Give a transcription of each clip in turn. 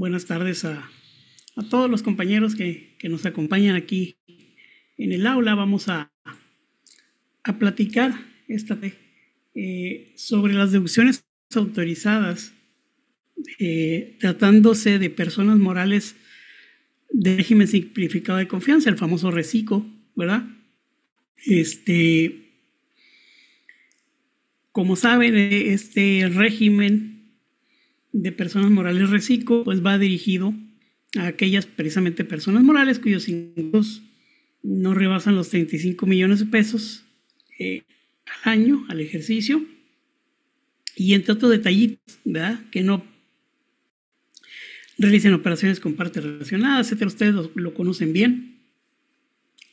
buenas tardes a todos los compañeros que nos acompañan aquí en el aula. Vamos a platicar sobre las deducciones autorizadas, tratándose de personas morales de régimen simplificado de confianza, el famoso RECICO, ¿verdad? Como saben, este régimen de personas morales RECICO pues va dirigido a aquellas precisamente personas morales cuyos ingresos no rebasan los 35 millones de pesos al año, al ejercicio, y entre otros detallitos, ¿verdad? Que no realicen operaciones con partes relacionadas, etcétera. Ustedes lo conocen bien,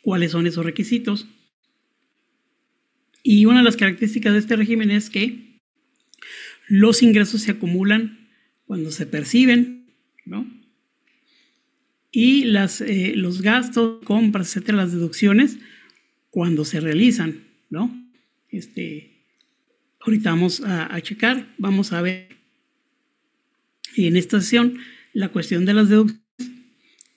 cuáles son esos requisitos. Y una de las características de este régimen es que los ingresos se acumulan cuando se perciben, ¿no? Y los gastos, compras, etcétera, las deducciones, cuando se realizan, ¿no? Ahorita vamos a checar, vamos a ver en esta sesión la cuestión de las deducciones,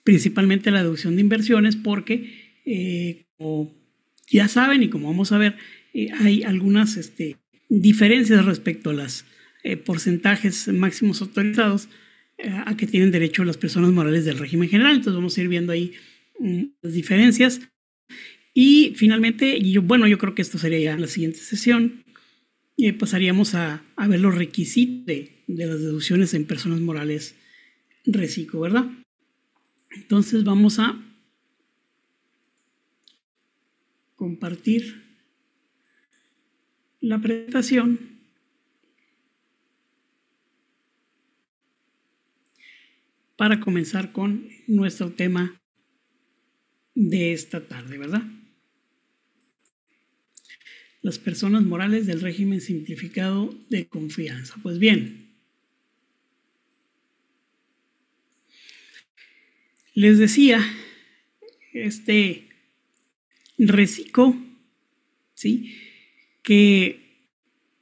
principalmente la deducción de inversiones, porque como ya saben y como vamos a ver, hay algunas diferencias respecto a los porcentajes máximos autorizados a que tienen derecho las personas morales del régimen general. Entonces vamos a ir viendo ahí las diferencias. Y finalmente, yo creo que esto sería ya la siguiente sesión. Pasaríamos a ver los requisitos de las deducciones en personas morales RECICO, ¿verdad? Entonces vamos a compartir la presentación para comenzar con nuestro tema de esta tarde, ¿verdad? Las personas morales del régimen simplificado de confianza. Pues bien, les decía, RECICO, ¿sí?, que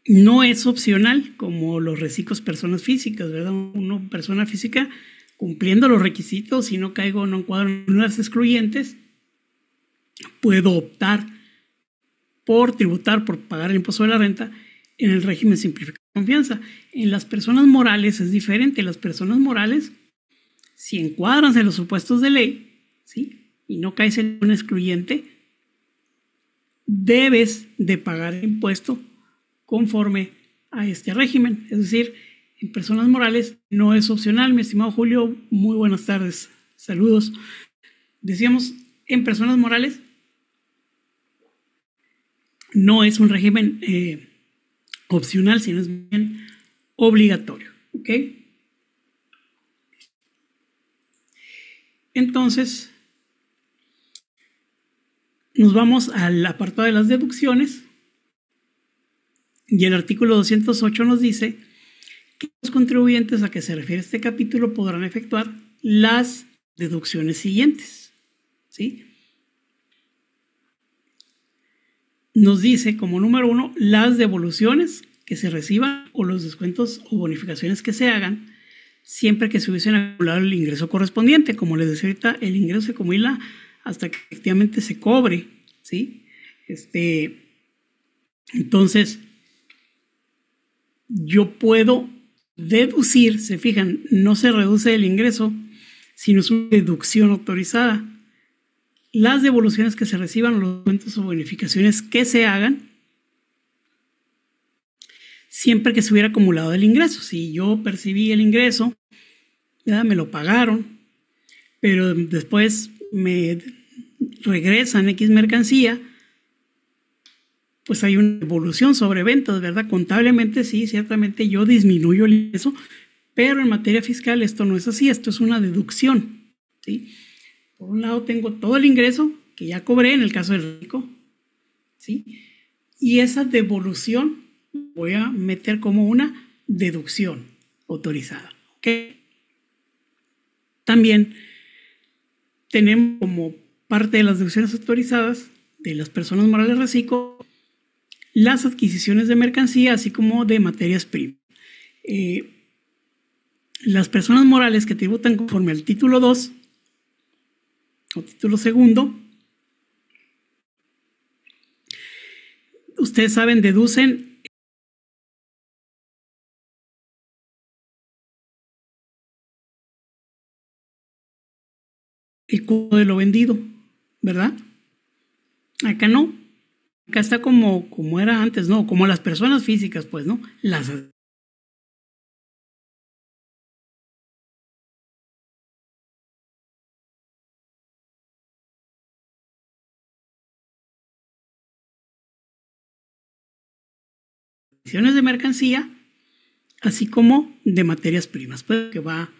no es opcional como los RECICOs personas físicas, ¿verdad? Una persona física cumpliendo los requisitos, si no caigo, no encuadro en unas excluyentes, puedo optar por tributar, por pagar el impuesto de la renta en el régimen simplificado de confianza. En las personas morales es diferente. Las personas morales, si encuadran en los supuestos de ley, ¿sí?, y no caes en un excluyente, debes de pagar el impuesto conforme a este régimen. Es decir, en personas morales no es opcional. Mi estimado Julio, muy buenas tardes, saludos. Decíamos, en personas morales no es un régimen opcional, sino es bien obligatorio, ¿ok? Entonces, nos vamos al apartado de las deducciones y el artículo 208 nos dice que los contribuyentes a que se refiere este capítulo podrán efectuar las deducciones siguientes, ¿sí? Nos dice como número 1 las devoluciones que se reciban o los descuentos o bonificaciones que se hagan siempre que se hubiesen acumulado el ingreso correspondiente. Como les decía ahorita, el ingreso se acumula hasta que efectivamente se cobre, ¿sí? Entonces, yo puedo deducir, se fijan, no se reduce el ingreso, sino es una deducción autorizada. Las devoluciones que se reciban, los descuentos o bonificaciones que se hagan, siempre que se hubiera acumulado el ingreso. Si yo percibí el ingreso, ¿verdad?, me lo pagaron, pero después me regresan X mercancía, pues hay una devolución sobre ventas, ¿verdad? Contablemente sí, ciertamente yo disminuyo el ingreso, pero en materia fiscal esto no es así, esto es una deducción, ¿sí? Por un lado tengo todo el ingreso que ya cobré en el caso del RECICO, ¿sí?, y esa devolución voy a meter como una deducción autorizada, ¿ok? También tenemos como parte de las deducciones autorizadas de las personas morales RECICO las adquisiciones de mercancía, así como de materias primas. Las personas morales que tributan conforme al título 2 o título segundo, ustedes saben, deducen el costo de lo vendido, ¿verdad? Acá no. Acá está como era antes, ¿no? Como las personas físicas, pues, ¿no? Las adquisiciones de mercancía, así como de materias primas, pues, que va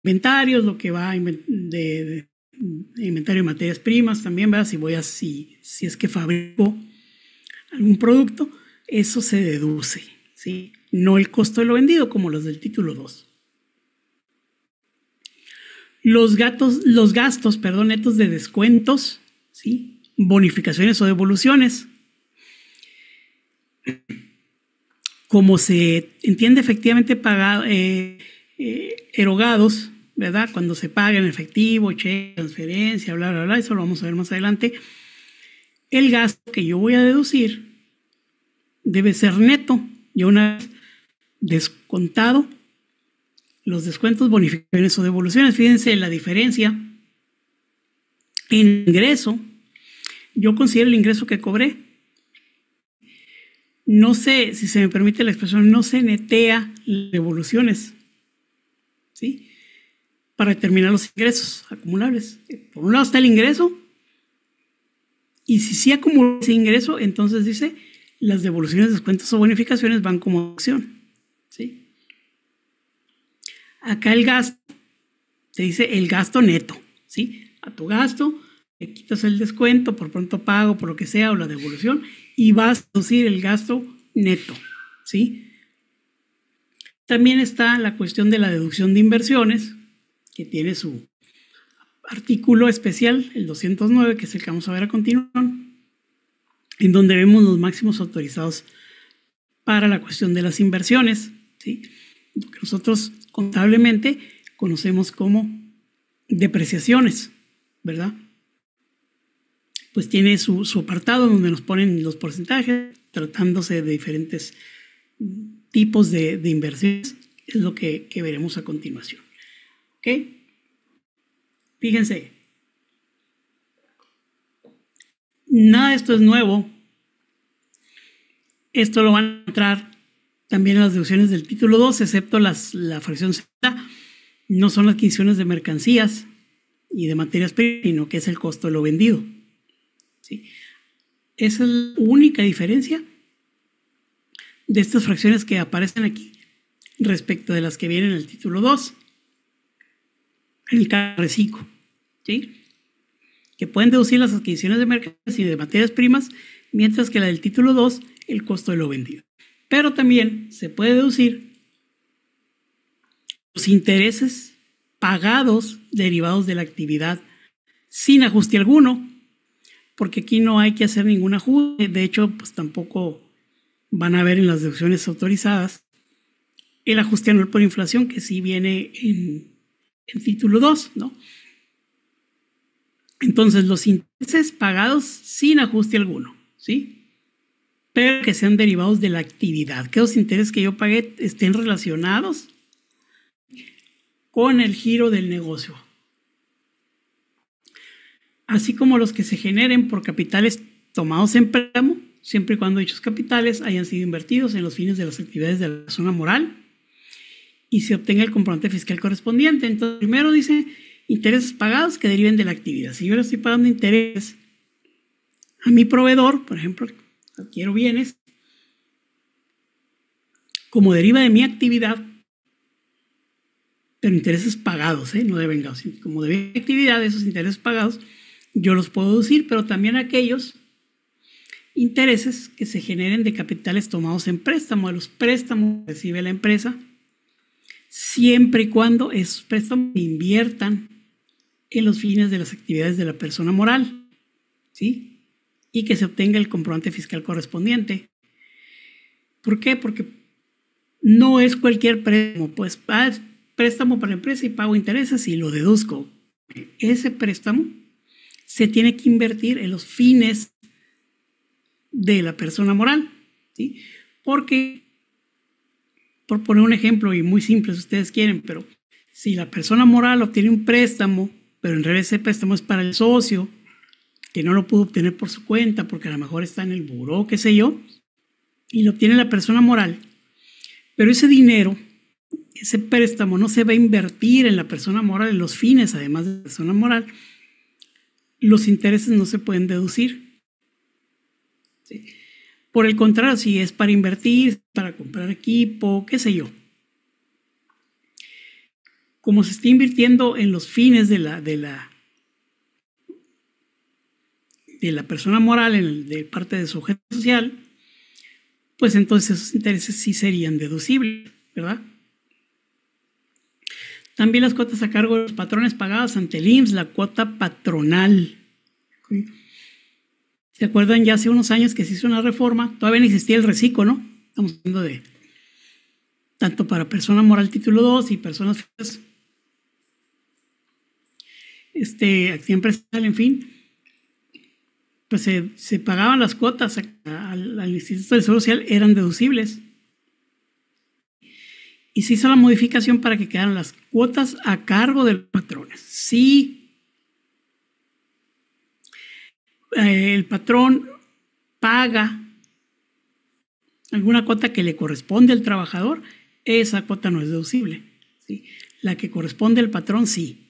inventarios, lo que va de inventario de materias primas también, ¿verdad? Si es que fabrico algún producto, eso se deduce, ¿sí? No el costo de lo vendido como los del título 2. Los gastos, netos de descuentos, ¿sí? Bonificaciones o devoluciones. Como se entiende efectivamente erogados, ¿verdad? Cuando se paga en efectivo, cheque, transferencia, bla, bla, bla, eso lo vamos a ver más adelante. El gasto que yo voy a deducir debe ser neto. Yo una vez descontado los descuentos, bonificaciones o devoluciones, fíjense la diferencia. En ingreso, yo considero el ingreso que cobré. No sé, si se me permite la expresión, no se netea las devoluciones, ¿sí? Para determinar los ingresos acumulables. Por un lado está el ingreso, y si sí acumula ese ingreso, entonces dice, las devoluciones, descuentos o bonificaciones van como acción, ¿sí? Acá el gasto, se dice el gasto neto, ¿sí? A tu gasto le quitas el descuento por pronto pago, por lo que sea, o la devolución, y vas a deducir el gasto neto, ¿sí? También está la cuestión de la deducción de inversiones, que tiene su artículo especial, el 209, que es el que vamos a ver a continuación, en donde vemos los máximos autorizados para la cuestión de las inversiones, ¿sí? Lo que nosotros contablemente conocemos como depreciaciones, ¿verdad? Pues tiene su apartado donde nos ponen los porcentajes, tratándose de diferentes tipos de inversiones, es lo que veremos a continuación. ¿Ok? Fíjense, nada de esto es nuevo. Esto lo van a encontrar también en las deducciones del título 2, excepto la fracción Z. No son las adquisiciones de mercancías y de materias primas, sino que es el costo de lo vendido, ¿sí? Esa es la única diferencia de estas fracciones que aparecen aquí respecto de las que vienen en el título 2, en el caso reciclo, ¿sí? Que pueden deducir las adquisiciones de mercancías y de materias primas, mientras que la del título 2, el costo de lo vendido. Pero también se puede deducir los intereses pagados derivados de la actividad sin ajuste alguno, porque aquí no hay que hacer ningún ajuste. De hecho, pues tampoco van a ver en las deducciones autorizadas el ajuste anual por inflación, que sí viene en título 2, ¿no? Entonces, los intereses pagados sin ajuste alguno, ¿sí? Pero que sean derivados de la actividad, que los intereses que yo pagué estén relacionados con el giro del negocio, así como los que se generen por capitales tomados en préstamo, siempre y cuando dichos capitales hayan sido invertidos en los fines de las actividades de la persona moral y se obtenga el comprobante fiscal correspondiente. Entonces, primero dice intereses pagados que deriven de la actividad. Si yo le estoy pagando intereses a mi proveedor, por ejemplo, adquiero bienes, como deriva de mi actividad, pero intereses pagados, no devengados. Como debe actividad, esos intereses pagados, yo los puedo deducir, pero también aquellos intereses que se generen de capitales tomados en préstamo, de los préstamos que recibe la empresa, siempre y cuando esos préstamos inviertan en los fines de las actividades de la persona moral, ¿sí? Y que se obtenga el comprobante fiscal correspondiente. ¿Por qué? Porque no es cualquier préstamo, pues préstamo para la empresa y pago intereses y lo deduzco. Ese préstamo se tiene que invertir en los fines de la persona moral, ¿sí? Porque, por poner un ejemplo y muy simple si ustedes quieren, pero si la persona moral obtiene un préstamo, pero en realidad ese préstamo es para el socio, que no lo pudo obtener por su cuenta, porque a lo mejor está en el buró, qué sé yo, y lo obtiene la persona moral, pero ese dinero, ese préstamo no se va a invertir en la persona moral, en los fines, además de la persona moral, los intereses no se pueden deducir. ¿Sí? Por el contrario, si es para invertir, para comprar equipo, qué sé yo. Como se está invirtiendo en los fines de la persona moral, de parte de su objeto social, pues entonces esos intereses sí serían deducibles, ¿verdad? También las cuotas a cargo de los patrones pagadas ante el IMSS, la cuota patronal. ¿Sí? ¿Se acuerdan? Ya hace unos años que se hizo una reforma, todavía no existía el reciclo, ¿no? Estamos hablando de tanto para persona moral título 2 y personas físicas, actividad empresarial, en fin, pues se pagaban las cuotas al Instituto del Seguro Social, eran deducibles. Y se hizo la modificación para que quedaran las cuotas a cargo de los patrones. Sí. El patrón paga alguna cuota que le corresponde al trabajador, esa cuota no es deducible, ¿sí? La que corresponde al patrón, sí.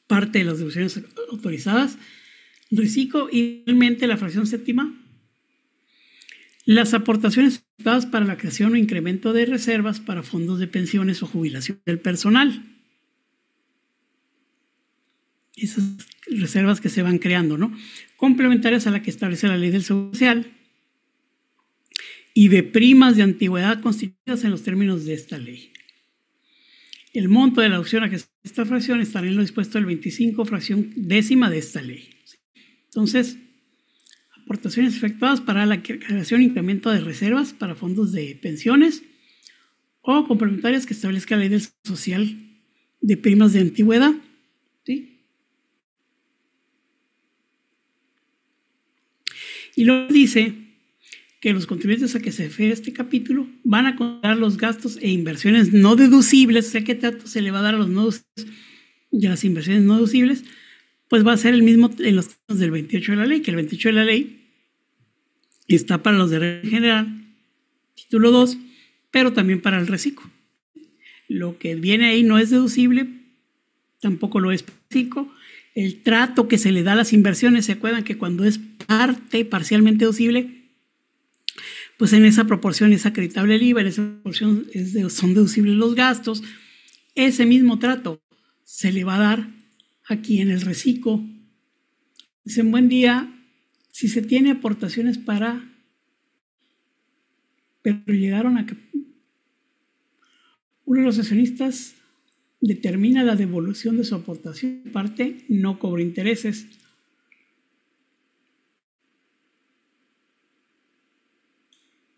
Parte de las deducciones autorizadas, reciclo, y finalmente la fracción séptima, las aportaciones efectuadas para la creación o incremento de reservas para fondos de pensiones o jubilación del personal. Esas reservas que se van creando, ¿no? Complementarias a la que establece la ley del Seguro Social y de primas de antigüedad constituidas en los términos de esta ley. El monto de la deducción a que esta fracción estará en lo dispuesto del 25 fracción décima de esta ley. Entonces, aportaciones efectuadas para la creación e incremento de reservas para fondos de pensiones o complementarias que establezca la ley del Seguro Social de primas de antigüedad, ¿sí? Y luego dice que los contribuyentes a que se refiere este capítulo van a contar los gastos e inversiones no deducibles, o sea, qué trato se le va a dar a los no deducibles y a las inversiones no deducibles, pues va a ser el mismo en los términos del 28 de la ley, que el 28 de la ley está para los de regla general, título 2, pero también para el reciclo. Lo que viene ahí no es deducible, tampoco lo es reciclo. El trato que se le da a las inversiones, ¿se acuerdan que cuando es parcialmente deducible, pues en esa proporción es acreditable el IVA, en esa proporción son deducibles los gastos? Ese mismo trato se le va a dar aquí en el reciclo. Dicen, buen día, si se tiene aportaciones pero llegaron a... Uno de los accionistas determina la devolución de su aportación, parte no cobró intereses.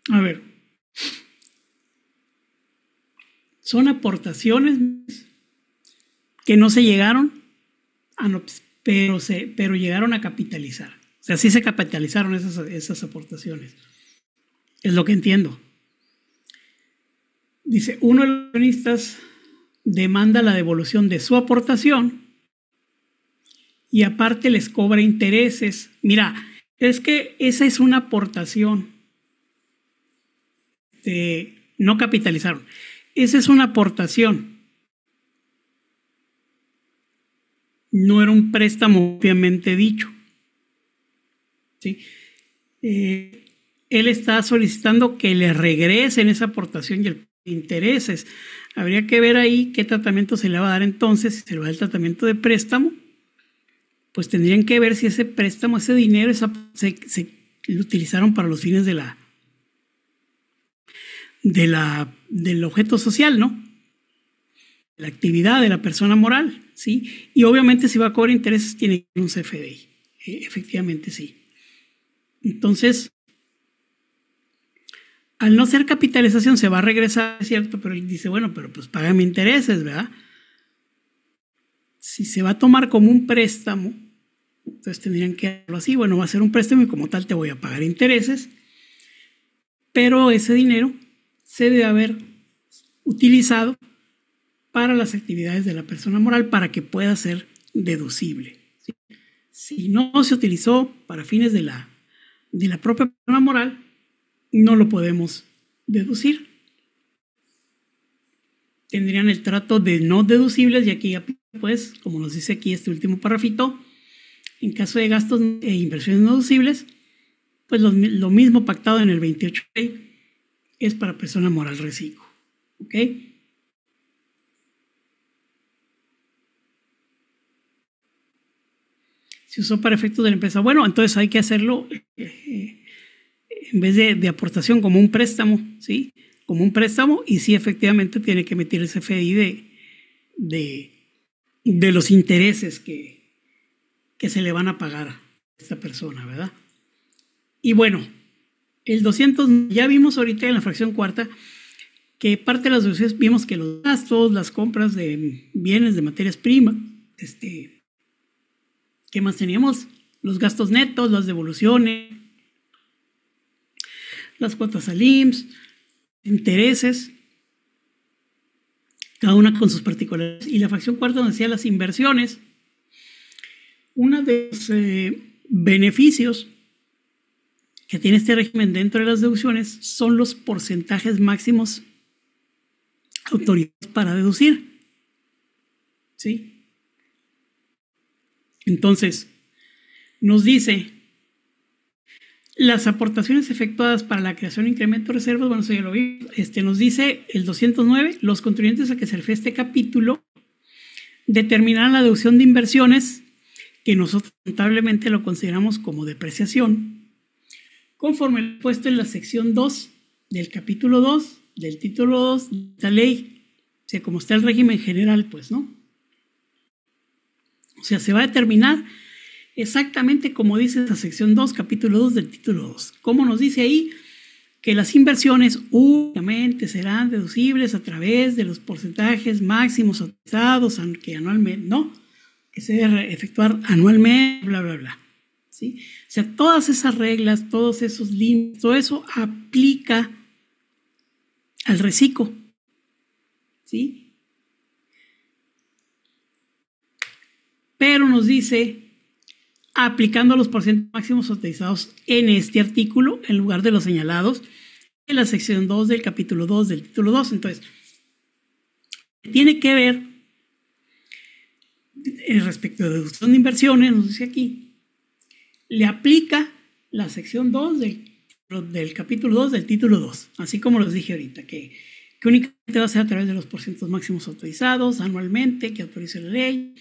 A ver, son aportaciones que no se llegaron, pero llegaron a capitalizar. O sea, sí se capitalizaron esas aportaciones. Es lo que entiendo. Dice, uno de los accionistas demanda la devolución de su aportación y aparte les cobra intereses. Mira, es que esa es una aportación. No capitalizaron. Esa es una aportación. No era un préstamo obviamente dicho. ¿Sí? Él está solicitando que le regresen esa aportación y el intereses. Habría que ver ahí qué tratamiento se le va a dar entonces. Si se le va a dar el tratamiento de préstamo, pues tendrían que ver si ese préstamo, ese dinero, se lo utilizaron para los fines del objeto social, ¿no? La actividad de la persona moral, ¿sí? Y obviamente si va a cobrar intereses tiene que ir un CFDI. Efectivamente sí. Entonces, al no ser capitalización se va a regresar, es cierto, pero él dice, bueno, pero pues págame intereses, ¿verdad? Si se va a tomar como un préstamo, entonces tendrían que hacerlo así, bueno, va a ser un préstamo y como tal te voy a pagar intereses, pero ese dinero se debe haber utilizado para las actividades de la persona moral para que pueda ser deducible, ¿sí? Si no se utilizó para fines de la propia persona moral, no lo podemos deducir. Tendrían el trato de no deducibles y aquí, pues, como nos dice aquí este último párrafito, en caso de gastos e inversiones no deducibles, pues lo mismo pactado en el 28 es para persona moral reciclo. ¿Ok? Se usó para efectos de la empresa. Bueno, entonces hay que hacerlo en vez de aportación como un préstamo, ¿sí? Como un préstamo y sí efectivamente tiene que emitir el CFDI de los intereses que se le van a pagar a esta persona, ¿verdad? Y bueno, el 200, ya vimos ahorita en la fracción cuarta que parte de las deducciones vimos que los gastos, las compras de bienes, de materias primas, ¿qué más teníamos? Los gastos netos, las devoluciones, las cuotas al IMSS, intereses, cada una con sus particularidades. Y la fracción cuarta donde decía las inversiones, uno de los beneficios que tiene este régimen dentro de las deducciones son los porcentajes máximos autorizados para deducir, ¿sí? Entonces, nos dice las aportaciones efectuadas para la creación, incremento de reservas, bueno, eso ya lo vi, nos dice el 209, los contribuyentes a que se refiere este capítulo determinarán la deducción de inversiones que nosotros contablemente lo consideramos como depreciación, conforme lo puesto en la sección 2 del capítulo 2 del título 2 de esta ley, o sea, como está el régimen general, pues, ¿no? O sea, se va a determinar exactamente como dice esa sección 2, capítulo 2 del título 2. ¿Cómo nos dice ahí? Que las inversiones únicamente serán deducibles a través de los porcentajes máximos autorizados que anualmente, ¿no? Que se debe efectuar anualmente, bla, bla, bla. ¿Sí? O sea, todas esas reglas, todos esos límites, todo eso aplica al reciclo, ¿sí? Pero nos dice, aplicando los porcentajes máximos autorizados en este artículo, en lugar de los señalados en la sección 2 del capítulo 2 del título 2. Entonces, tiene que ver respecto a deducción de inversiones, nos dice aquí, le aplica la sección 2 del capítulo 2 del título 2, así como les dije ahorita, que únicamente va a ser a través de los porcentajes máximos autorizados anualmente, que autorice la ley,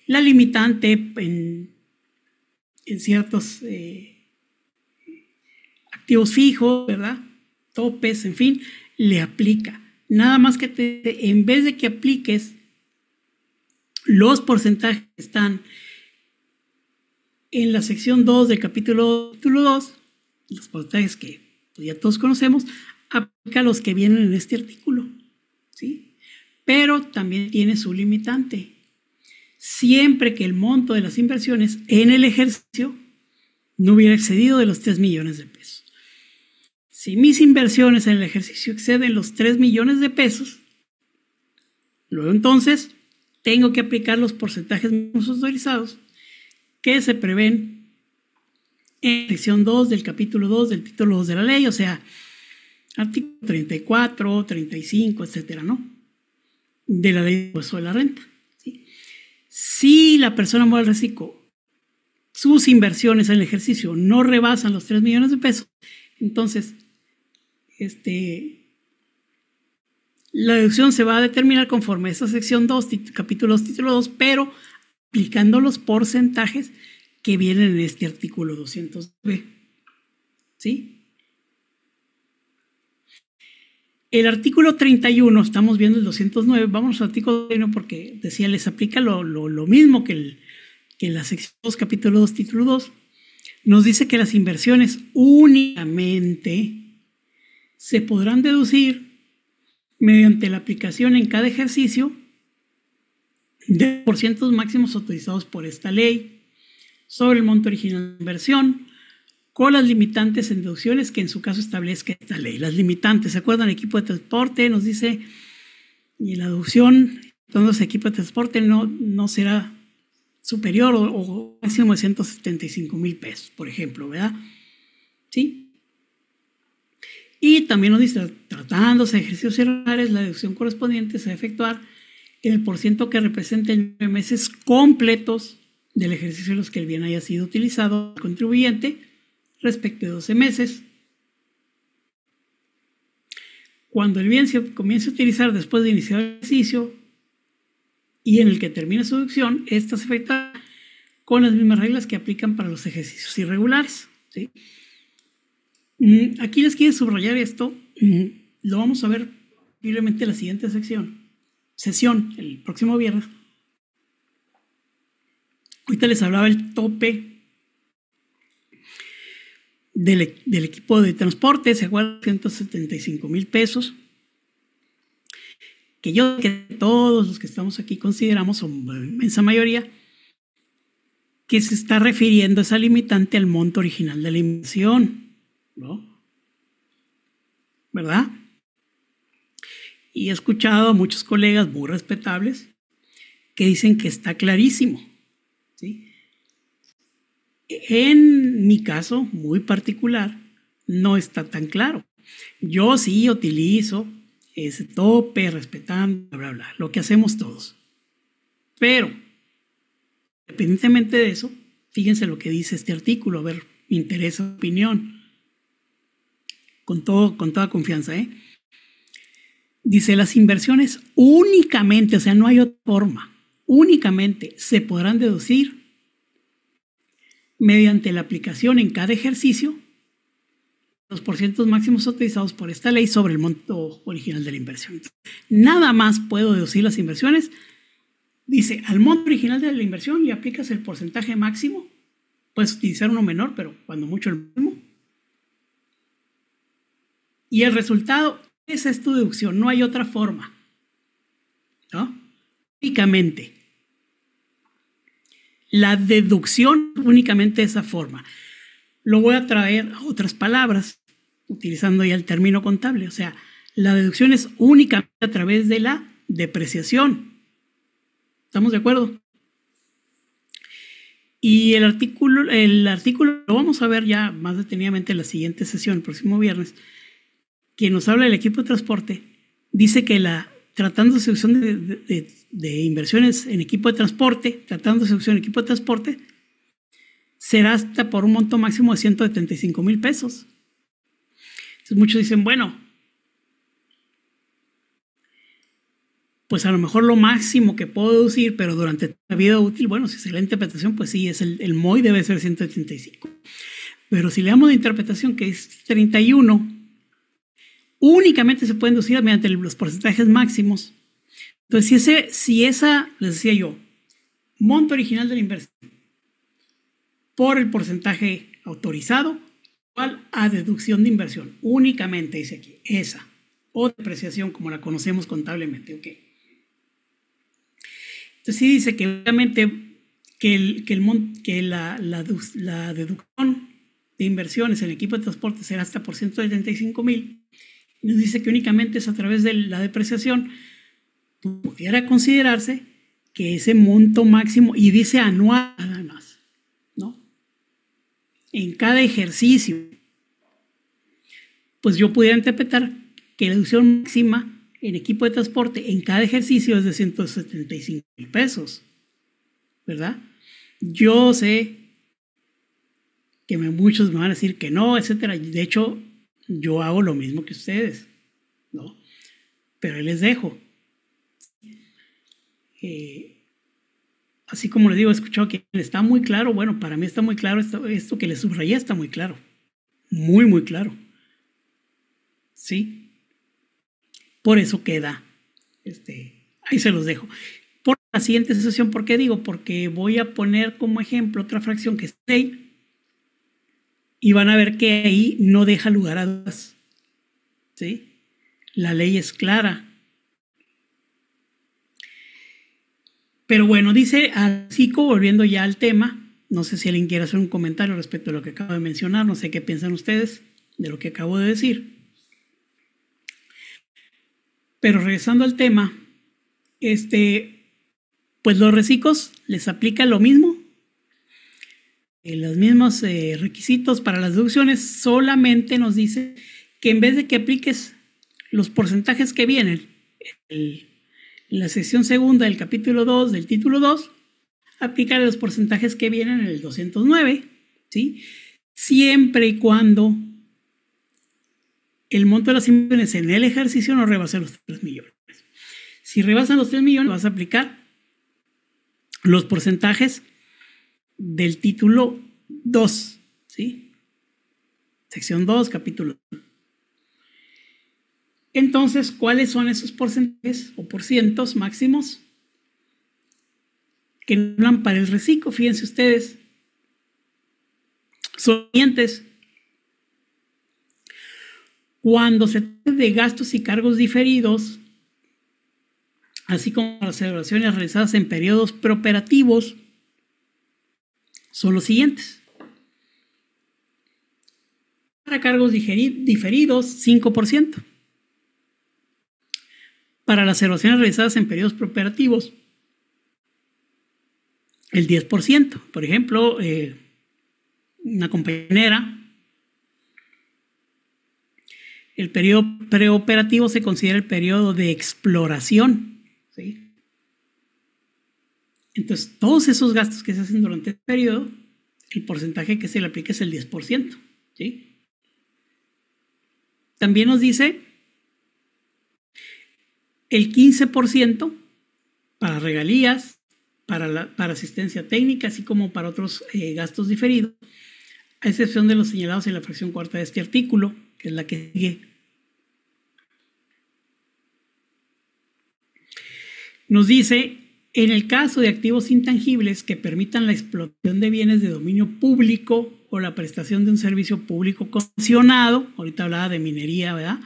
la limitante en ciertos activos fijos, ¿verdad? Topes, en fin, le aplica. Nada más que en vez de que apliques los porcentajes que están en la sección 2 del capítulo 2, los porcentajes que ya todos conocemos, aplica los que vienen en este artículo, ¿sí? Pero también tiene su limitante. Siempre que el monto de las inversiones en el ejercicio no hubiera excedido de los 3 millones de pesos. Si mis inversiones en el ejercicio exceden los 3 millones de pesos, luego entonces tengo que aplicar los porcentajes mínimos autorizados que se prevén en la sección 2 del capítulo 2 del título 2 de la ley, o sea, artículo 34, 35, etcétera, ¿no? De la ley de impuesto de la renta. ¿Sí? Si la persona moral reciclo, sus inversiones en el ejercicio no rebasan los 3 millones de pesos, entonces La deducción se va a determinar conforme a esta sección 2, capítulo 2, título 2, pero aplicando los porcentajes que vienen en este artículo 209. ¿Sí? El artículo 31, estamos viendo el 209, vamos al artículo 31 porque decía, les aplica lo mismo que la sección 2, capítulo 2, título 2. Nos dice que las inversiones únicamente se podrán deducir mediante la aplicación en cada ejercicio de porcientos máximos autorizados por esta ley sobre el monto original de inversión, con las limitantes en deducciones que en su caso establezca esta ley. Las limitantes, ¿se acuerdan? El equipo de transporte nos dice, y la deducción, entonces equipo de transporte no será superior o máximo de 175,000 pesos, por ejemplo, ¿verdad? ¿Sí? Y también nos dice, tratándose de ejercicios irregulares, la deducción correspondiente se va a efectuar en el porciento que represente en 9 meses completos del ejercicio en los que el bien haya sido utilizado al contribuyente respecto de 12 meses. Cuando el bien se comience a utilizar después de iniciar el ejercicio y en el que termine su deducción, esta se efectuará con las mismas reglas que aplican para los ejercicios irregulares. ¿Sí? Aquí les quiero subrayar esto. Lo vamos a ver posiblemente en la siguiente sesión, el próximo viernes. Ahorita les hablaba el tope del equipo de transporte, se acuerdan, 175,000 pesos, que yo que todos los que estamos aquí consideramos, son la inmensa mayoría, que se está refiriendo esa limitante al monto original de la inversión, ¿no? ¿Verdad? Y he escuchado a muchos colegas muy respetables que dicen que está clarísimo, ¿sí? En mi caso muy particular, no está tan claro. Yo sí utilizo ese tope, respetando, bla, bla, bla, lo que hacemos todos. Pero, independientemente de eso, fíjense lo que dice este artículo, a ver, me interesa su opinión. Con toda confianza, ¿eh? Dice, las inversiones únicamente, o sea, no hay otra forma, únicamente se podrán deducir mediante la aplicación en cada ejercicio los porcientos máximos autorizados por esta ley sobre el monto original de la inversión. Nada más puedo deducir las inversiones. Dice, al monto original de la inversión le aplicas el porcentaje máximo. Puedes utilizar uno menor, pero cuando mucho el mismo. Y el resultado, esa es tu deducción, no hay otra forma, ¿no? Únicamente. La deducción únicamente de esa forma. Lo voy a traer a otras palabras, utilizando ya el término contable. O sea, la deducción es únicamente a través de la depreciación. ¿Estamos de acuerdo? Y el artículo lo vamos a ver ya más detenidamente en la siguiente sesión, el próximo viernes, que nos habla del equipo de transporte. Dice que tratándose de inversiones en equipo de transporte, será hasta por un monto máximo de 175,000 pesos. Entonces muchos dicen, bueno, pues a lo mejor lo máximo que puedo deducir, pero durante la vida útil, bueno, si es la interpretación, pues sí, el MOI debe ser 185. Pero si le damos de interpretación que es 31, únicamente se pueden deducir mediante los porcentajes máximos. Entonces, si esa, les decía yo, monto original de la inversión por el porcentaje autorizado, igual a deducción de inversión, únicamente dice aquí, esa, o depreciación como la conocemos contablemente, ok. Entonces sí dice que obviamente la deducción de inversiones en el equipo de transporte será hasta por 175,000. Nos dice que únicamente es a través de la depreciación. Pudiera considerarse que ese monto máximo, y dice anual nada más, ¿no? En cada ejercicio, pues yo pudiera interpretar que la deducción máxima en equipo de transporte en cada ejercicio es de 175,000 pesos, ¿verdad? Yo sé que muchos me van a decir que no, etcétera. De hecho, yo hago lo mismo que ustedes, ¿no? pero ahí les dejo. Así como les digo, he escuchado que está muy claro. Bueno, para mí está muy claro. Esto que les subrayé está muy claro. Muy, muy claro. ¿Sí? Por eso queda. Ahí se los dejo. Por la siguiente sesión, ¿por qué digo? Porque voy a poner como ejemplo otra fracción que es 6. Y van a ver que ahí no deja lugar a dudas. ¿Sí? La ley es clara. Pero bueno, dice Cico, volviendo ya al tema, no sé si alguien quiere hacer un comentario respecto a lo que acabo de mencionar, no sé qué piensan ustedes de lo que acabo de decir. Pero regresando al tema, pues los reciclos les aplica lo mismo, los mismos requisitos para las deducciones, solamente nos dice que en vez de que apliques los porcentajes que vienen en la sección segunda del capítulo 2 del título 2, aplicar los porcentajes que vienen en el 209, ¿sí? Siempre y cuando el monto de las inversiones en el ejercicio no rebase los 3 millones. Si rebasan los 3 millones, vas a aplicar los porcentajes del título 2, ¿sí? Sección 2, capítulo 2. Entonces, ¿cuáles son esos porcentajes o porcientos máximos que hablan para el reciclo? Fíjense ustedes, son siguientes. Cuando se trata de gastos y cargos diferidos, así como las celebraciones realizadas en periodos preoperativos, son los siguientes. Para cargos diferidos, 5%. Para las celebraciones realizadas en periodos preoperativos, el 10%. Por ejemplo, una compañera, el periodo preoperativo se considera el periodo de exploración, ¿sí? Entonces, todos esos gastos que se hacen durante el periodo, el porcentaje que se le aplica es el 10%, ¿sí? También nos dice el 15% para regalías, para asistencia técnica, así como para otros gastos diferidos, a excepción de los señalados en la fracción cuarta de este artículo, que es la que sigue. Nos dice, en el caso de activos intangibles que permitan la explotación de bienes de dominio público o la prestación de un servicio público concesionado, ahorita hablaba de minería, ¿verdad?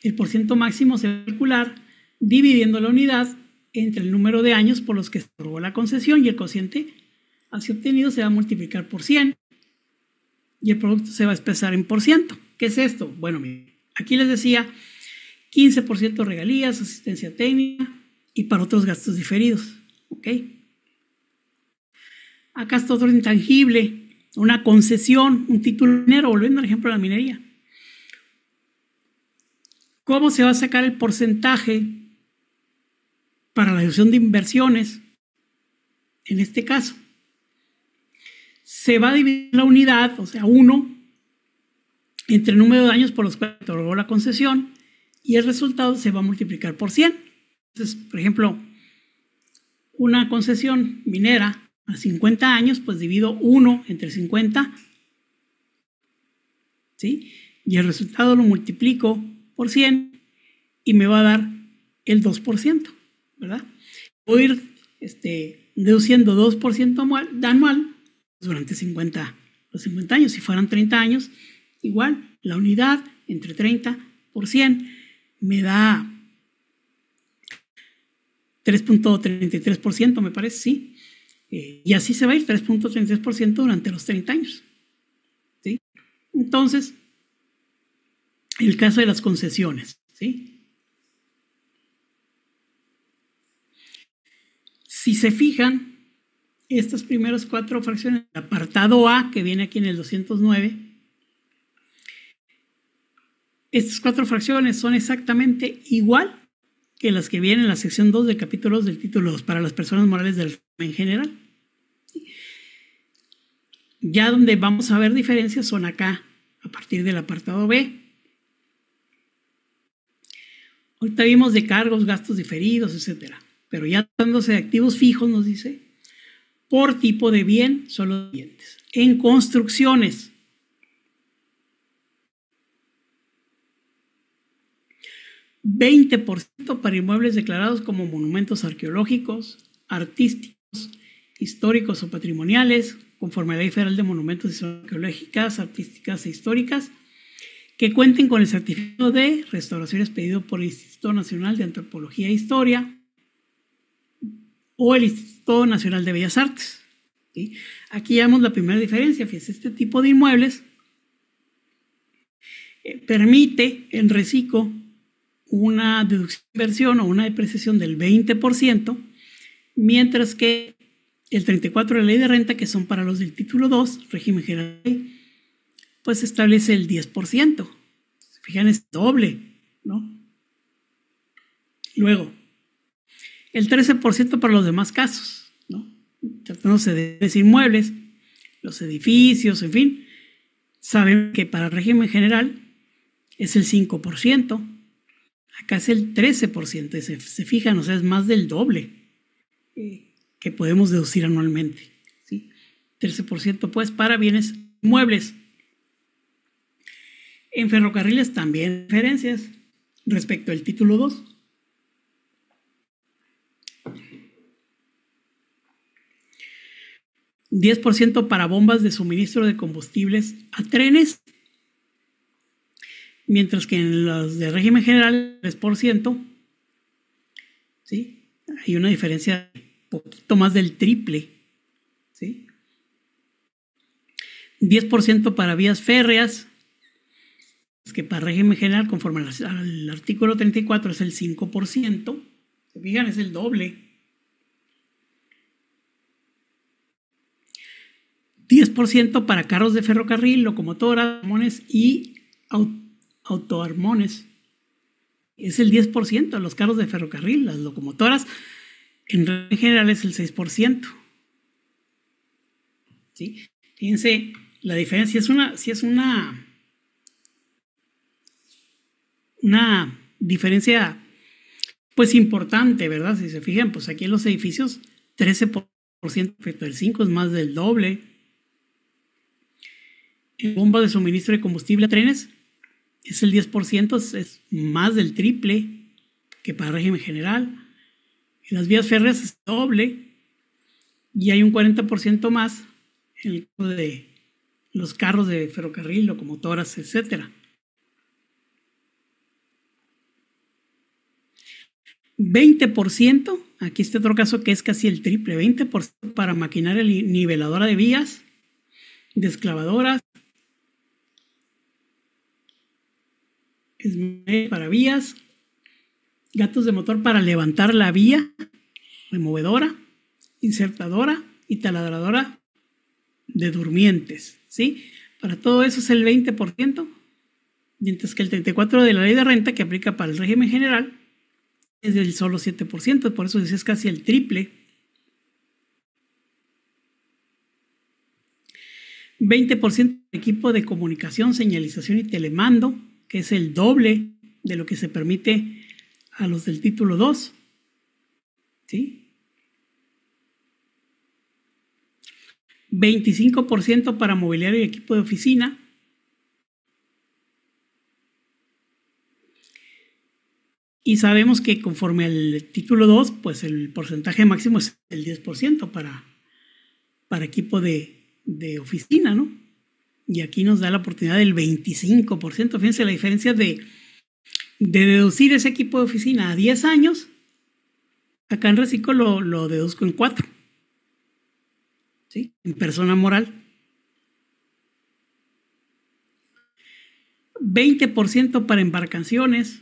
El porciento máximo se va a calcular dividiendo la unidad entre el número de años por los que se otorgó la concesión y el cociente así obtenido se va a multiplicar por 100 y el producto se va a expresar en por ciento. ¿Qué es esto? Bueno, aquí les decía 15% regalías, asistencia técnica y para otros gastos diferidos. ¿Ok? Acá está otro intangible, una concesión, un título minero, volviendo al ejemplo de la minería. ¿Cómo se va a sacar el porcentaje para la deducción de inversiones? En este caso, se va a dividir la unidad, o sea, 1, entre el número de años por los cuales otorgó la concesión y el resultado se va a multiplicar por 100. Entonces, por ejemplo, una concesión minera a 50 años, pues divido 1 entre 50, ¿sí? Y el resultado lo multiplico por 100 y me va a dar el 2%, ¿verdad? Voy a ir deduciendo 2% anual durante los 50 años. Si fueran 30 años, igual, la unidad entre 30 por 100 me da 3.33%, me parece, sí. Y así se va a ir 3.33% durante los 30 años. ¿Sí? Entonces, el caso de las concesiones, ¿sí? Si se fijan, estas primeras 4 fracciones, el apartado A, que viene aquí en el 209, estas 4 fracciones son exactamente igual que las que vienen en la sección 2 del capítulo 2 del título 2 para las personas morales del en general. Ya donde vamos a ver diferencias son acá, a partir del apartado B. Ahorita vimos de cargos, gastos diferidos, etcétera. Pero ya tratándose de activos fijos, nos dice, por tipo de bien, son los siguientes. En construcciones, 20% para inmuebles declarados como monumentos arqueológicos, artísticos, históricos o patrimoniales, conforme a la Ley Federal de Monumentos Arqueológicas, Artísticas e Históricas, que cuenten con el certificado de restauración expedido por el Instituto Nacional de Antropología e Historia o el Instituto Nacional de Bellas Artes. ¿Sí? Aquí ya vemos la primera diferencia. Fíjense, este tipo de inmuebles permite en reciclo una deducción de inversión o una depreciación del 20%, mientras que el 34 de la Ley de Renta, que son para los del título 2, régimen general, pues establece el 10%. Fijan, es doble, ¿no? Luego, el 13% para los demás casos, ¿no? Tratándose de inmuebles, los edificios, en fin, saben que para el régimen general es el 5%, acá es el 13%, se fijan, o sea, es más del doble que podemos deducir anualmente, ¿sí? 13% pues para bienes muebles. En ferrocarriles también diferencias respecto al título 2. $10% para bombas de suministro de combustibles a trenes, mientras que en los de régimen general 3%, ¿sí? Hay una diferencia un poquito más del triple, ¿sí? 10% para vías férreas, que para régimen general, conforme al artículo 34, es el 5%. ¿Se fijan? Es el doble. 10% para carros de ferrocarril, locomotoras, armones y autoarmones. Es el 10%. Los carros de ferrocarril, las locomotoras, en general es el 6%. ¿Sí? Fíjense, la diferencia es una diferencia pues importante, ¿verdad? Si se fijan, pues aquí en los edificios 13% respecto al 5% es más del doble. En bomba de suministro de combustible a trenes es el 10%, es más del triple que para régimen general. En las vías férreas es doble y hay un 40% más en el caso de los carros de ferrocarril, locomotoras, etcétera. 20%, aquí está otro caso que es casi el triple, 20% para maquinaria niveladora de vías, desclavadoras, para vías, gatos de motor para levantar la vía, removedora, insertadora y taladradora de durmientes, ¿sí? Para todo eso es el 20%, mientras que el 34% de la Ley de Renta, que aplica para el régimen general, es del solo 7%, por eso es casi el triple. 20% de equipo de comunicación, señalización y telemando, que es el doble de lo que se permite a los del título 2. ¿Sí? 25% para mobiliario y equipo de oficina. Y sabemos que conforme al título 2, pues el porcentaje máximo es el 10% para equipo de oficina, ¿no? Y aquí nos da la oportunidad del 25%. Fíjense la diferencia de deducir ese equipo de oficina a 10 años. Acá en reciclo lo deduzco en 4. ¿Sí? En persona moral. 20% para embarcaciones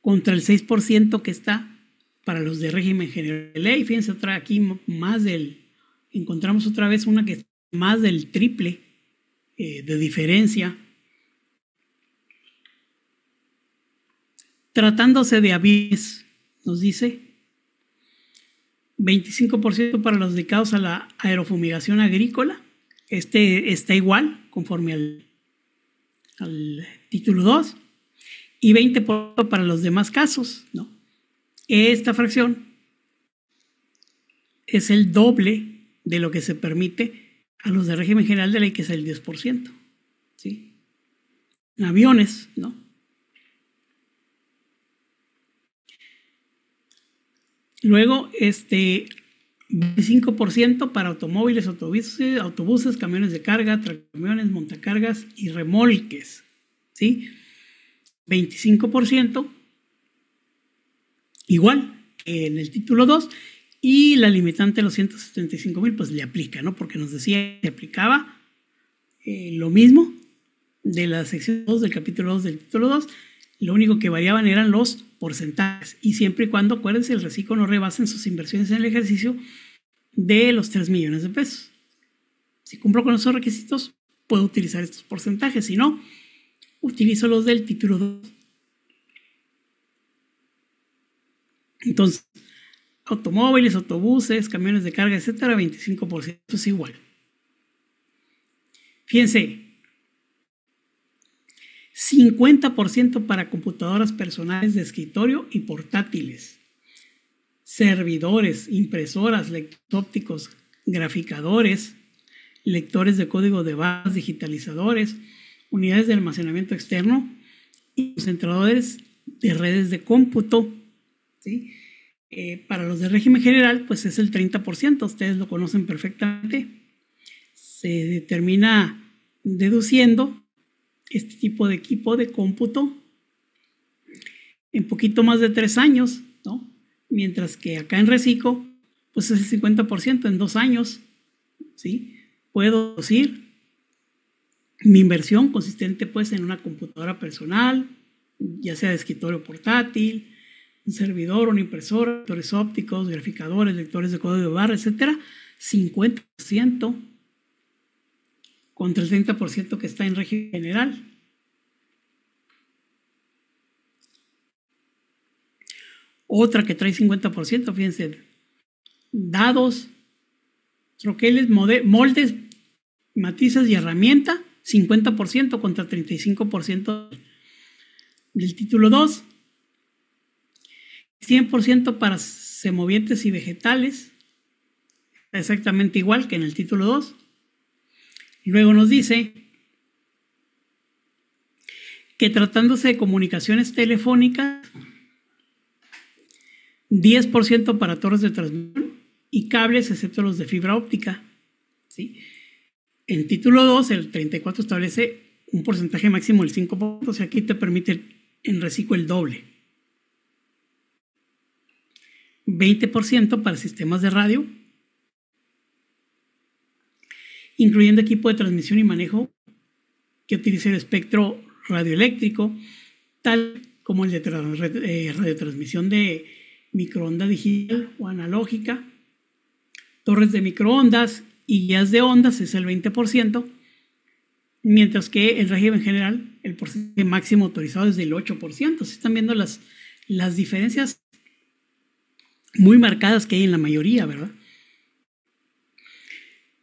contra el 6% que está para los de régimen general de ley. Fíjense otra aquí más encontramos otra vez una que es más del triple de diferencia. Tratándose de aviones, nos dice 25% para los dedicados a la aerofumigación agrícola. Este está igual conforme al título 2. y 20% para los demás casos, ¿no? Esta fracción es el doble de lo que se permite a los de régimen general de ley, que es el 10%, ¿sí? En aviones, ¿no? Luego, 25% para automóviles, autobuses, camiones de carga, tractocamiones, montacargas y remolques, ¿sí? 25% igual que en el título 2, y la limitante de los 175,000 pues le aplica, ¿no? Porque nos decía que aplicaba lo mismo de la sección 2 del capítulo 2 del título 2, lo único que variaban eran los porcentajes, y siempre y cuando, acuérdense, el reciclo no rebasen sus inversiones en el ejercicio de los 3 millones de pesos. Si cumplo con esos requisitos, puedo utilizar estos porcentajes. Si no, utilizo los del título 2. Entonces, automóviles, autobuses, camiones de carga, etcétera, 25% es igual. Fíjense, 50% para computadoras personales de escritorio y portátiles, servidores, impresoras, lectores ópticos, graficadores, lectores de código de barras, digitalizadores, unidades de almacenamiento externo y concentradores de redes de cómputo, ¿sí? Para los de régimen general, pues es el 30%, ustedes lo conocen perfectamente. Se determina deduciendo este tipo de equipo de cómputo en poquito más de 3 años, ¿no? Mientras que acá en reciclo, pues es el 50% en 2 años, ¿sí? Puedo deducir mi inversión consistente pues en una computadora personal, ya sea de escritorio portátil, un servidor, una impresora, lectores ópticos, graficadores, lectores de código de barra, etcétera, 50% contra el 30% que está en régimen general. Otra que trae 50%, fíjense, dados, troqueles, moldes, matizas y herramienta, 50% contra 35% del título 2. 100% para semovientes y vegetales, exactamente igual que en el título 2. Luego nos dice que tratándose de comunicaciones telefónicas, 10% para torres de transmisión y cables, excepto los de fibra óptica, ¿sí? En título 2, el 34 establece un porcentaje máximo del 5%, o sea, aquí te permite en reciclo el doble. 20% para sistemas de radio, incluyendo equipo de transmisión y manejo que utilice el espectro radioeléctrico, tal como el de radiotransmisión de microonda digital o analógica, torres de microondas y guías de ondas es el 20%, mientras que en régimen general el porcentaje máximo autorizado es del 8%. Se están viendo las diferencias muy marcadas que hay en la mayoría, ¿verdad?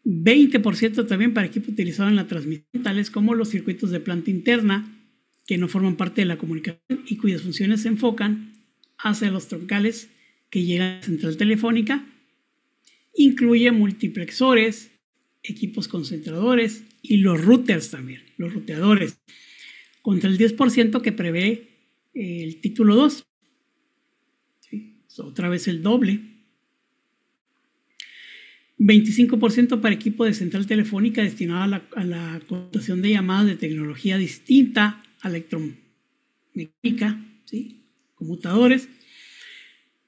20% también para equipo utilizado en la transmisión, tales como los circuitos de planta interna, que no forman parte de la comunicación y cuyas funciones se enfocan hacia los troncales que llegan a la central telefónica. Incluye multiplexores, equipos concentradores y los routers también, los ruteadores, contra el 10% que prevé el título 2. Otra vez el doble. 25% para equipo de central telefónica destinado a la computación de llamadas de tecnología distinta a electromecánica, ¿sí? Computadores.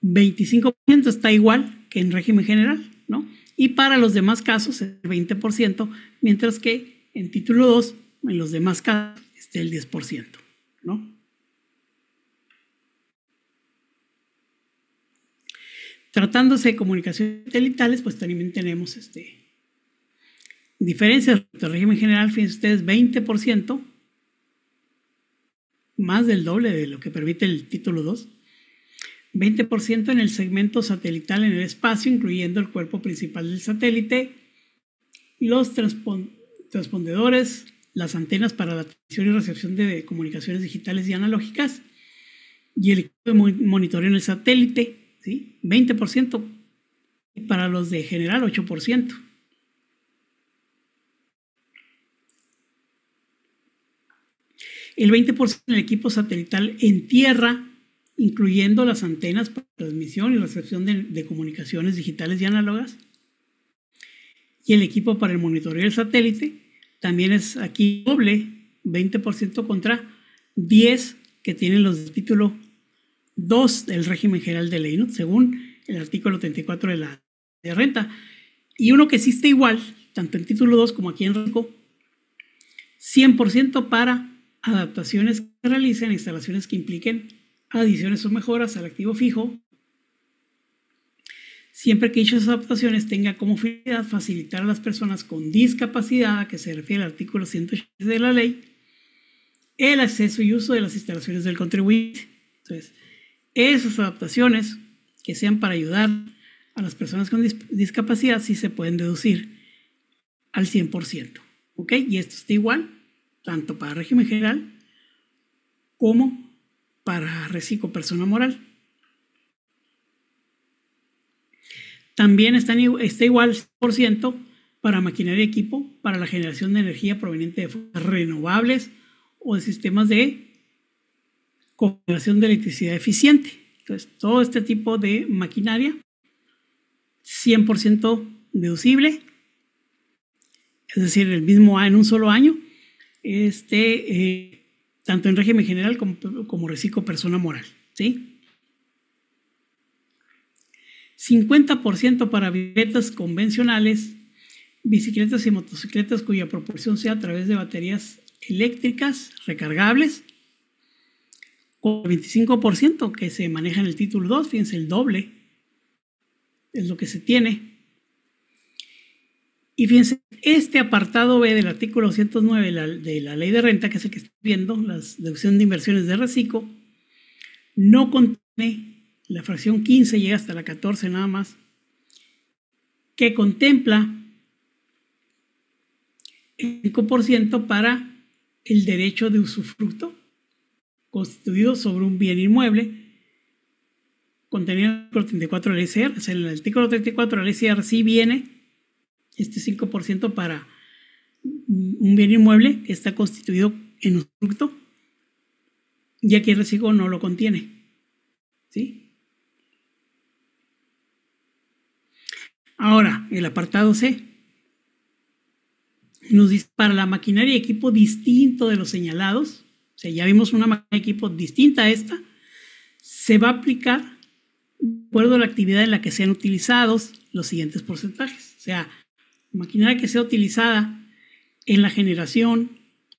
25% está igual que en régimen general, ¿no? Y para los demás casos el 20%, mientras que en título 2, en los demás casos, está el 10%, ¿no? Tratándose de comunicaciones satelitales, pues también tenemos diferencias del régimen general. Fíjense ustedes, 20%, más del doble de lo que permite el título 2. 20% en el segmento satelital en el espacio, incluyendo el cuerpo principal del satélite, los transpondedores, las antenas para la transmisión y recepción de comunicaciones digitales y analógicas, y el equipo de monitoreo en el satélite, ¿sí? 20%, y para los de general 8%. El 20% en el equipo satelital en tierra, incluyendo las antenas para transmisión y recepción de comunicaciones digitales y análogas. Y el equipo para el monitoreo del satélite también es aquí doble, 20% contra 10% que tienen los del título 2 del régimen general de ley, ¿no? Según el artículo 34 de la ley de renta. Y uno que sí está igual, tanto en título 2 como aquí en RICO, 100% para adaptaciones que se realicen en instalaciones que impliquen adiciones o mejoras al activo fijo, siempre que dichas adaptaciones tengan como finalidad facilitar a las personas con discapacidad, a que se refiere al artículo 180 de la ley, el acceso y uso de las instalaciones del contribuyente. Entonces, esas adaptaciones que sean para ayudar a las personas con discapacidad sí se pueden deducir al 100%. ¿Ok? Y esto está igual, tanto para régimen general como para reciclo persona moral. También está igual 100% para maquinaria y equipo para la generación de energía proveniente de fuentes renovables o de sistemas de cogeneración de electricidad eficiente. Entonces, todo este tipo de maquinaria, 100% deducible, es decir, en un solo año, tanto en régimen general como reciclo persona moral, ¿sí? 50% para bicicletas convencionales, bicicletas y motocicletas cuya propulsión sea a través de baterías eléctricas recargables, con 25% que se maneja en el título 2, fíjense, el doble es lo que se tiene. Y fíjense, este apartado B del artículo 109 de la ley de renta, que es el que estoy viendo, la deducción de inversiones de reciclo, no contiene la fracción 15, llega hasta la 14 nada más, que contempla el 5% para el derecho de usufructo constituido sobre un bien inmueble contenido en el artículo 34 de la LCR. O sea, en el artículo 34 de la LCR sí viene este 5% para un bien inmueble que está constituido en usufructo, y aquí el reciclo no lo contiene, ¿sí? Ahora, el apartado C nos dice, para la maquinaria y equipo distinto de los señalados, o sea, ya vimos una maquinaria y equipo distinta a esta, se va a aplicar de acuerdo a la actividad en la que sean utilizados los siguientes porcentajes. O sea, maquinaria que sea utilizada en la generación,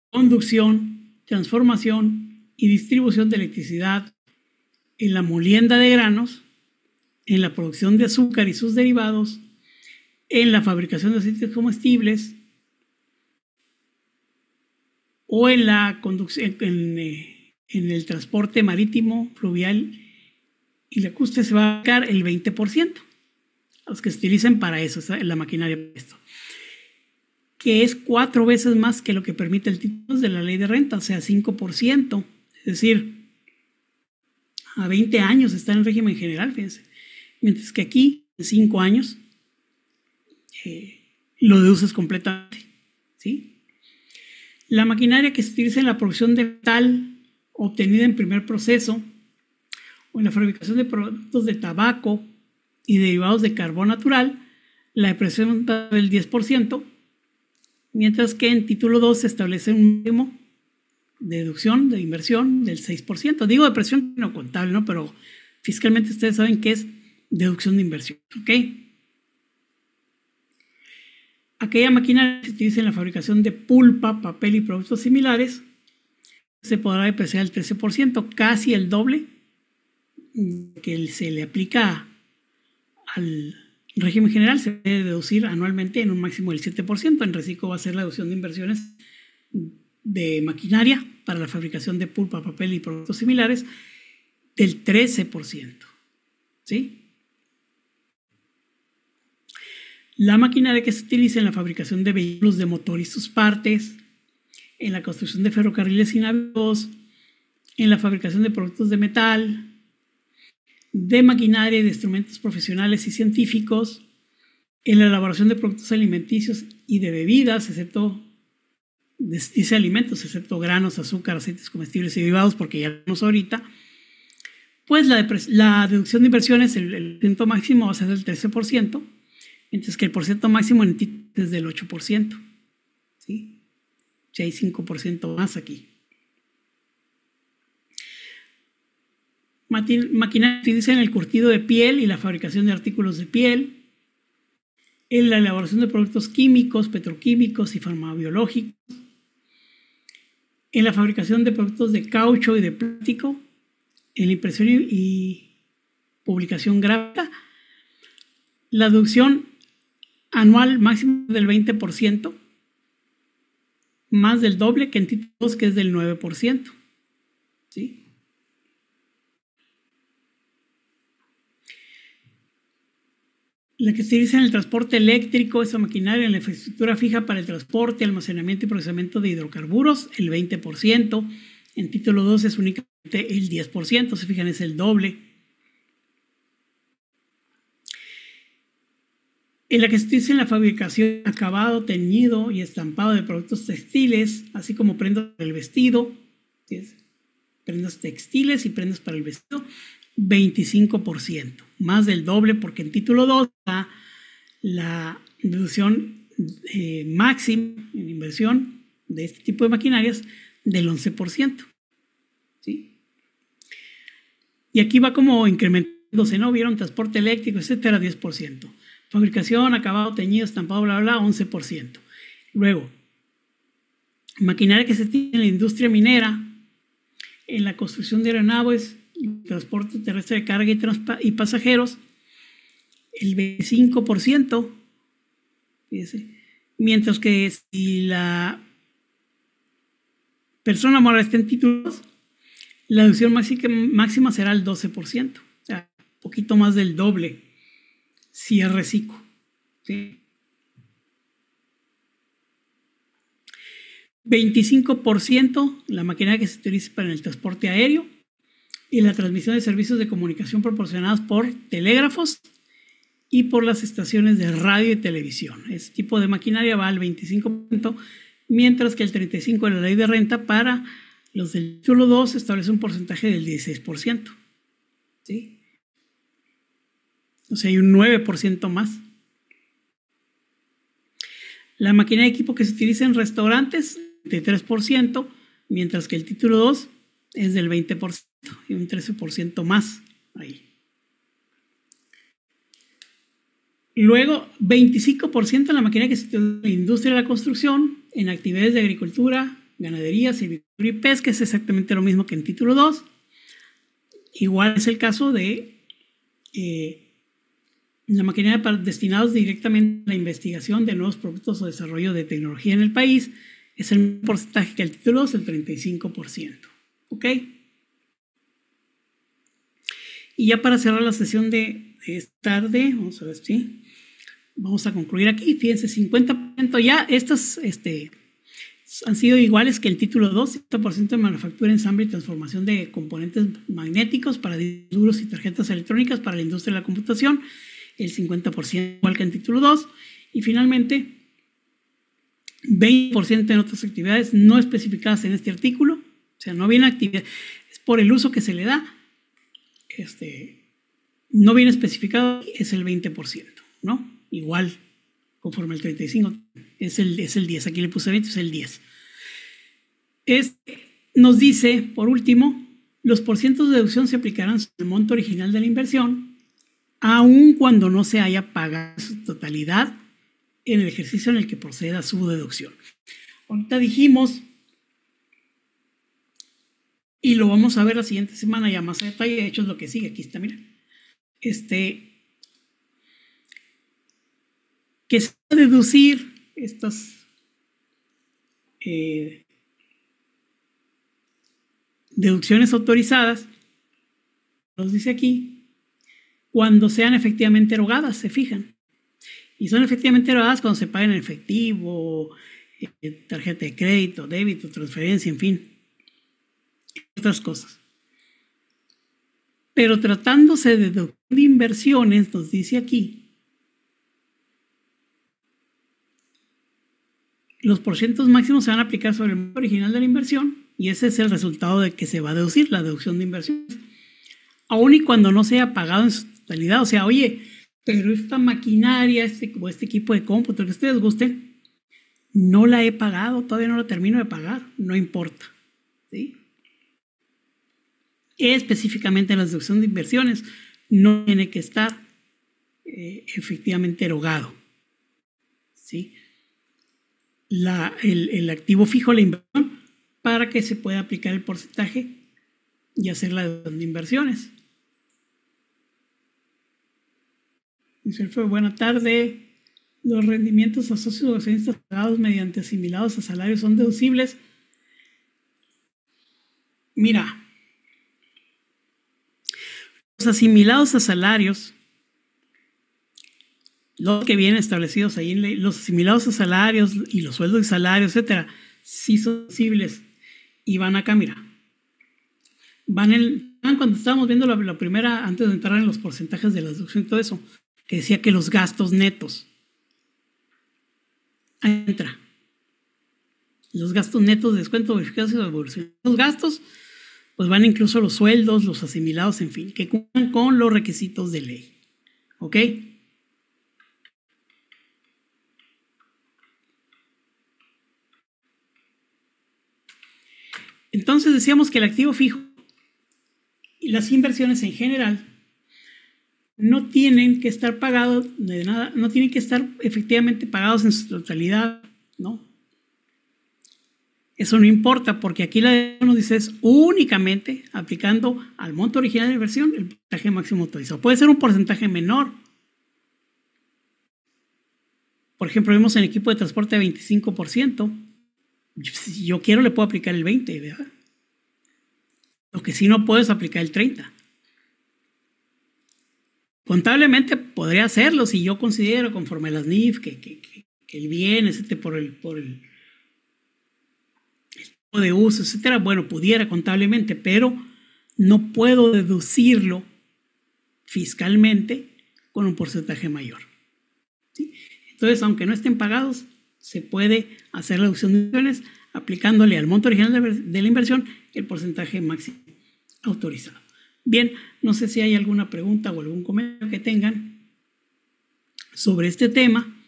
conducción, transformación y distribución de electricidad, en la molienda de granos, en la producción de azúcar y sus derivados, en la fabricación de aceites comestibles o en la conducción, en el transporte marítimo, fluvial y lacustre, se va a aplicar el 20%, a los que se utilicen para eso, la maquinaria para esto, que es 4 veces más que lo que permite el título de la ley de renta, o sea, 5%, es decir, a 20 años está en régimen general, fíjense, mientras que aquí, en 5 años, lo deduces completamente, ¿sí? La maquinaria que se utiliza en la producción de metal obtenida en primer proceso o en la fabricación de productos de tabaco y derivados de carbón natural, la depresión es del 10%, mientras que en título 2 se establece un mínimo de deducción de inversión del 6%. Digo depresión no contable, ¿no? Pero fiscalmente ustedes saben que es deducción de inversión, ¿ok? Aquella maquinaria que se utiliza en la fabricación de pulpa, papel y productos similares se podrá depreciar el 13%, casi el doble que se le aplica al régimen general. Se debe deducir anualmente en un máximo del 7%. En reciclo va a ser la deducción de inversiones de maquinaria para la fabricación de pulpa, papel y productos similares del 13%, ¿sí? La maquinaria que se utiliza en la fabricación de vehículos de motor y sus partes, en la construcción de ferrocarriles y navíos, en la fabricación de productos de metal, de maquinaria y de instrumentos profesionales y científicos, en la elaboración de productos alimenticios y de bebidas, dice alimentos, excepto granos, azúcar, aceites comestibles y derivados, porque ya lo vimos ahorita, pues la deducción de inversiones, el porcentaje máximo va a ser del 13%, mientras que el porcentaje máximo en títulos es del 8%. ¿Sí? Ya hay 5% más aquí. Maquinaria que utiliza en el curtido de piel y la fabricación de artículos de piel, en la elaboración de productos químicos, petroquímicos y farmacobiológicos, en la fabricación de productos de caucho y de plástico, en la impresión y publicación gráfica, la deducción anual máxima del 20%, más del doble que en títulos, que es del 9%. ¿Sí? La que se utiliza en el transporte eléctrico, esa maquinaria en la infraestructura fija para el transporte, almacenamiento y procesamiento de hidrocarburos, el 20%. En título 2 es únicamente el 10%, se fijan, es el doble. En la que se utiliza en la fabricación, acabado, teñido y estampado de productos textiles, así como prendas para el vestido, ¿sí? Prendas textiles y prendas para el vestido, 25%, más del doble, porque en título 2 la deducción máxima en inversión de este tipo de maquinarias del 11%. ¿Sí? Y aquí va como incrementándose, ¿no? Vieron transporte eléctrico, etcétera, 10%. Fabricación, acabado, teñido, estampado, bla, bla, 11%. Luego, maquinaria que se tiene en la industria minera, en la construcción de aeronaves, transporte terrestre de carga y pasajeros, el 25%. Fíjese. Mientras que si la persona moral está en títulos, la deducción máxima será el 12%. O sea, un poquito más del doble si es reciclo. ¿Sí? 25% la maquinaria que se utiliza para el transporte aéreo y la transmisión de servicios de comunicación proporcionados por telégrafos y por las estaciones de radio y televisión. Este tipo de maquinaria va al 25%, mientras que el 35% de la ley de renta para los del título 2 establece un porcentaje del 16%. ¿Sí? O sea, hay un 9% más. La maquinaria de equipo que se utiliza en restaurantes, de 3%, mientras que el título 2 es del 20% y un 13% más ahí. Luego, 25% de la maquinaria que se utiliza en la industria de la construcción, en actividades de agricultura, ganadería, silvicultura y pesca, es exactamente lo mismo que en título 2. Igual es el caso de la maquinaria destinados directamente a la investigación de nuevos productos o desarrollo de tecnología en el país, es el mismo porcentaje que el título 2, el 35%. ¿Ok? Y ya para cerrar la sesión de esta tarde, vamos a ver si vamos a concluir aquí. Fíjense, 50% ya, estas han sido iguales que el título 2, 50% de manufactura, ensamble y transformación de componentes magnéticos para discos duros y tarjetas electrónicas para la industria de la computación, el 50% igual que en título 2, y finalmente 20% en otras actividades no especificadas en este artículo, o sea, no viene actividad, es por el uso que se le da, no viene especificado, es el 20%, ¿no? Igual, conforme el 35, es el 10, aquí le puse 20, es el 10. Nos dice, por último, los porcientos de deducción se aplicarán sobre el monto original de la inversión, aun cuando no se haya pagado su totalidad en el ejercicio en el que proceda su deducción. Ahorita dijimos, y lo vamos a ver la siguiente semana ya más a detalle, de hecho es lo que sigue, aquí está, mira. Que se va a deducir estas deducciones autorizadas, nos dice aquí, cuando sean efectivamente erogadas, se fijan. Y son efectivamente erogadas cuando se pagan en efectivo, tarjeta de crédito, débito, transferencia, en fin, otras cosas. Pero tratándose de deducción de inversiones, nos dice aquí, los porcientos máximos se van a aplicar sobre el monto original de la inversión y ese es el resultado de que se va a deducir la deducción de inversiones. Aún y cuando no se haya pagado en su totalidad, o sea, oye, pero esta maquinaria o este equipo de cómputo que ustedes gusten, no la he pagado, todavía no la termino de pagar, no importa, ¿sí? Específicamente la deducción de inversiones no tiene que estar efectivamente erogado, ¿sí? El activo fijo, la inversión, para que se pueda aplicar el porcentaje y hacer la deducción de inversiones. Dice, buena tarde. Los rendimientos a socios o accionistas pagados mediante asimilados a salarios son deducibles. Mira, los asimilados a salarios, los que vienen establecidos ahí en ley, los asimilados a salarios y los sueldos de salario, etcétera, sí son deducibles y van acá, mira. Van cuando estábamos viendo la primera, antes de entrar en los porcentajes de la deducción y todo eso, que decía que los gastos netos. Ahí entra. Los gastos netos de descuento, verificados y devolución. Los gastos, pues van incluso los sueldos, los asimilados, en fin, que cumplan con los requisitos de ley. ¿Ok? Entonces decíamos que el activo fijo y las inversiones en general no tienen que estar pagados de nada, no tienen que estar efectivamente pagados en su totalidad, ¿no? Eso no importa porque aquí la ley nos dice es únicamente aplicando al monto original de la inversión el porcentaje máximo autorizado. Puede ser un porcentaje menor. Por ejemplo, vemos en equipo de transporte de 25%. Si yo quiero le puedo aplicar el 20%, ¿verdad? Lo que sí no puedo es aplicar el 30%. Contablemente podría hacerlo si yo considero, conforme a las NIF, que el bien, etcétera, por el tipo de uso, etcétera, bueno, pudiera contablemente, pero no puedo deducirlo fiscalmente con un porcentaje mayor, ¿sí? Entonces, aunque no estén pagados, se puede hacer la deducción de inversiones aplicándole al monto original de la inversión el porcentaje máximo autorizado. Bien, no sé si hay alguna pregunta o algún comentario que tengan sobre este tema.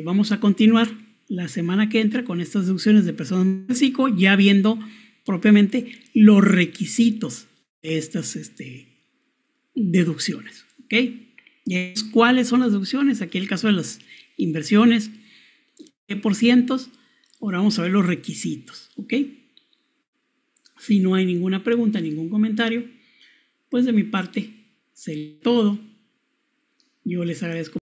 Vamos a continuar la semana que entra con estas deducciones de personas de CICO, ya viendo propiamente los requisitos de estas deducciones. ¿Ok? ¿Cuáles son las deducciones? Aquí el caso de las inversiones, ¿qué porcientos? Ahora vamos a ver los requisitos. ¿Ok? Si no hay ninguna pregunta, ningún comentario, pues de mi parte sería todo. Yo les agradezco.